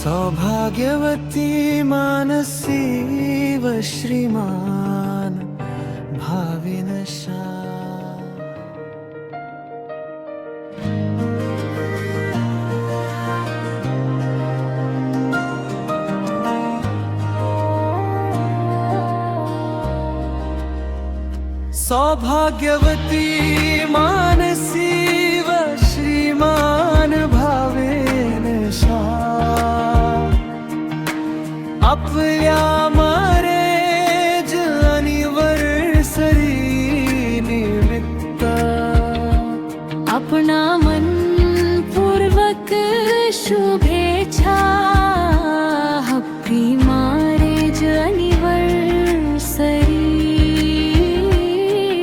सौभाग्यवती मानसी व श्रीमान भाविनशा। सौभाग्यवती मानसी व श्रीमान भावेनशा। आपल्या मॅरेज अॅनिव्हर्सरी निमित्त अपना मनपूर्वक शुभेच्छा। Happy marriage anniversary,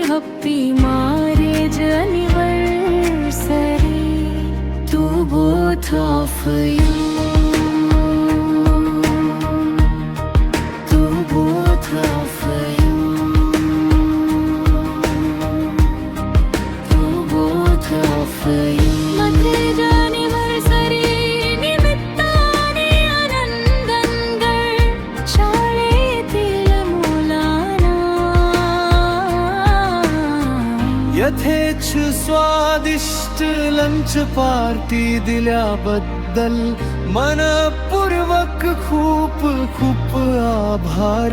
happy marriage anniversary to both of you. यथेच्छ स्वादिष्ट लंच पार्टी दिल्याबद्दल मनपूर्वक खूप खूप आभार।